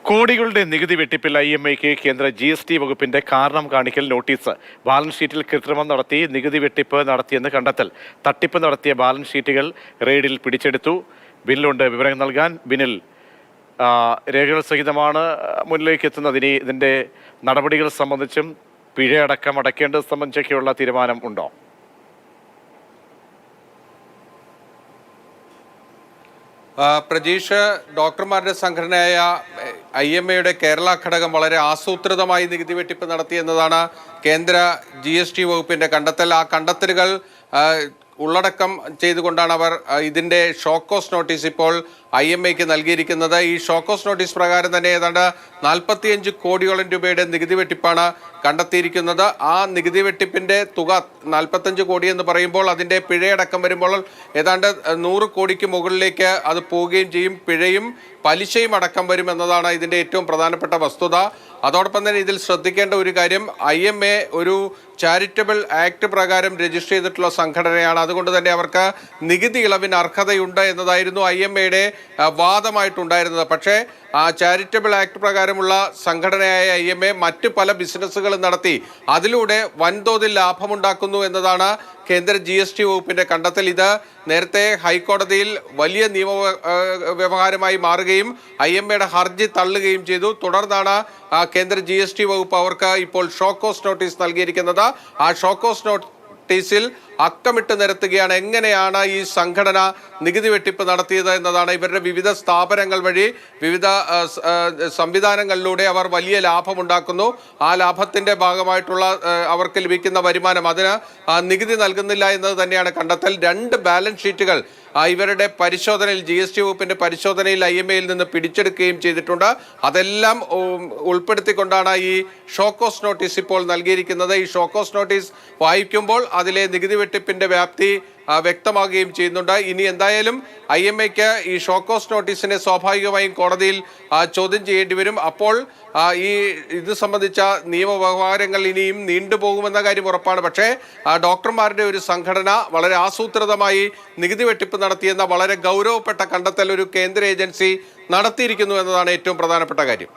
കോടികളുടെ നികുതി വെട്ടിപ്പിൽ IMAയ്ക്ക് കേന്ദ്ര GST വകുപ്പിന്റെ കാരണം കാണിക്കൽ നോട്ടീസ്. ബാലൻസ് ഷീറ്റിൽ കൃത്രിമം നടത്തി നികുതി വെട്ടിപ്പ് നടത്തിയെന്ന് കണ്ടെത്തൽ. തട്ടിപ്പ് നടത്തിയ ബാലൻസ് ഷീറ്റുകൾ റെയ്ഡിൽ പിടിച്ചെടുത്തു. ബിനിലുണ്ട് വിവരങ്ങൾ നൽകാൻ. ബിനിൽ, രേഖകൾ സഹിതമാണ് മുന്നിലേക്ക് എത്തുന്നത്. ഇനി ഇതിന്റെ നടപടികൾ സംബന്ധിച്ചും പിഴയടക്കം അടയ്ക്കേണ്ടത് സംബന്ധിച്ചൊക്കെയുള്ള തീരുമാനം ഉണ്ടോ? പ്രജീഷ്, ഡോക്ടർമാരുടെ സംഘടനയായ IMAയുടെ കേരള ഘടകം വളരെ ആസൂത്രിതമായി നികുതി വെട്ടിപ്പ് നടത്തിയെന്നതാണ് കേന്ദ്ര GST വകുപ്പിന്റെ കണ്ടെത്തൽ. ആ കണ്ടെത്തലുകൾ ഉള്ളടക്കം ചെയ്തുകൊണ്ടാണ് അവർ ഇതിൻ്റെ ഷോക്കോസ് നോട്ടീസ് ഇപ്പോൾ IMAയ്ക്ക് നൽകിയിരിക്കുന്നത്. ഈ ഷോക്കോസ് നോട്ടീസ് പ്രകാരം തന്നെ ഏതാണ്ട് 45 കോടിയോളം രൂപയുടെ നികുതി വെട്ടിപ്പാണ് കണ്ടെത്തിയിരിക്കുന്നത്. ആ നികുതി വെട്ടിപ്പിൻ്റെ തുക 45 കോടി എന്ന് പറയുമ്പോൾ അതിൻ്റെ പിഴയടക്കം വരുമ്പോൾ ഏതാണ്ട് 100 കോടിക്ക് മുകളിലേക്ക് അത് പോവുകയും ചെയ്യും. പിഴയും പലിശയും അടക്കം വരും എന്നതാണ് ഇതിൻ്റെ ഏറ്റവും പ്രധാനപ്പെട്ട വസ്തുത. അതോടൊപ്പം തന്നെ ഇതിൽ ശ്രദ്ധിക്കേണ്ട ഒരു കാര്യം, IMA ഒരു ചാരിറ്റബിൾ ആക്ട് പ്രകാരം രജിസ്റ്റർ ചെയ്തിട്ടുള്ള സംഘടനയാണ്. അതുകൊണ്ട് തന്നെ അവർക്ക് നികുതി ഇളവിന് അർഹതയുണ്ട് എന്നതായിരുന്നു IMAയുടെ വാദമായിട്ടുണ്ടായിരുന്നത്. പക്ഷേ ആ ചാരിറ്റബിൾ ആക്ട് പ്രകാരമുള്ള സംഘടനയായ IMA മറ്റ് പല ബിസിനസ്സുകളും നടത്തി അതിലൂടെ വൻതോതിൽ ലാഭമുണ്ടാക്കുന്നു എന്നതാണ് കേന്ദ്ര GST വകുപ്പിന്റെ കണ്ടെത്തൽ. ഇത് നേരത്തെ ഹൈക്കോടതിയിൽ വലിയ നിയമ വ്യവഹാരമായി മാറുകയും IMAയുടെ ഹർജി തള്ളുകയും ചെയ്തു. തുടർന്നാണ് കേന്ദ്ര GST വകുപ്പ് അവർക്ക് ഇപ്പോൾ ഷോക്കോസ് നോട്ടീസ് നൽകിയിരിക്കുന്നത്. ആ ഷോക്കോസ് നോട്ടീസിൽ അക്കമിട്ട് നിരത്തുകയാണ് എങ്ങനെയാണ് ഈ സംഘടന നികുതി വെട്ടിപ്പ് നടത്തിയത് എന്നതാണ്. ഇവരുടെ വിവിധ സ്ഥാപനങ്ങൾ വഴി വിവിധ സംവിധാനങ്ങളിലൂടെ അവർ വലിയ ലാഭമുണ്ടാക്കുന്നു. ആ ലാഭത്തിൻ്റെ ഭാഗമായിട്ടുള്ള അവർക്ക് ലഭിക്കുന്ന വരുമാനം അതിന് നികുതി നൽകുന്നില്ല എന്നത് തന്നെയാണ് കണ്ടെത്തൽ. 2 ബാലൻസ് ഷീറ്റുകൾ ഇവരുടെ പരിശോധനയിൽ GST വകുപ്പിന്റെ പരിശോധനയിൽ IMAയിൽ നിന്ന് പിടിച്ചെടുക്കുകയും ചെയ്തിട്ടുണ്ട്. അതെല്ലാം ഉൾപ്പെടുത്തിക്കൊണ്ടാണ് ഈ ഷോക്കോസ് നോട്ടീസ് ഇപ്പോൾ നൽകിയിരിക്കുന്നത്. ഈ ഷോക്കോസ് നോട്ടീസ് വായിക്കുമ്പോൾ അതിലെ നികുതി വെട്ടിപ്പിന്റെ വ്യാപ്തി വ്യക്തമാകുകയും ചെയ്യുന്നുണ്ട്. ഇനി എന്തായാലും IMAയ്ക്ക് ഈ ഷോക്കോസ് നോട്ടീസിനെ സ്വാഭാവികമായും കോടതിയിൽ ചോദ്യം ചെയ്യേണ്ടി വരും. അപ്പോൾ ഇത് സംബന്ധിച്ച നിയമവ്യവഹാരങ്ങൾ ഇനിയും നീണ്ടുപോകുമെന്ന കാര്യം ഉറപ്പാണ്. പക്ഷേ ഡോക്ടർമാരുടെ ഒരു സംഘടന വളരെ ആസൂത്രിതമായി നികുതി വെട്ടിപ്പ് നടത്തിയെന്ന വളരെ ഗൗരവപ്പെട്ട കണ്ടെത്തൽ ഒരു കേന്ദ്ര ഏജൻസി നടത്തിയിരിക്കുന്നു എന്നതാണ് ഏറ്റവും പ്രധാനപ്പെട്ട കാര്യം.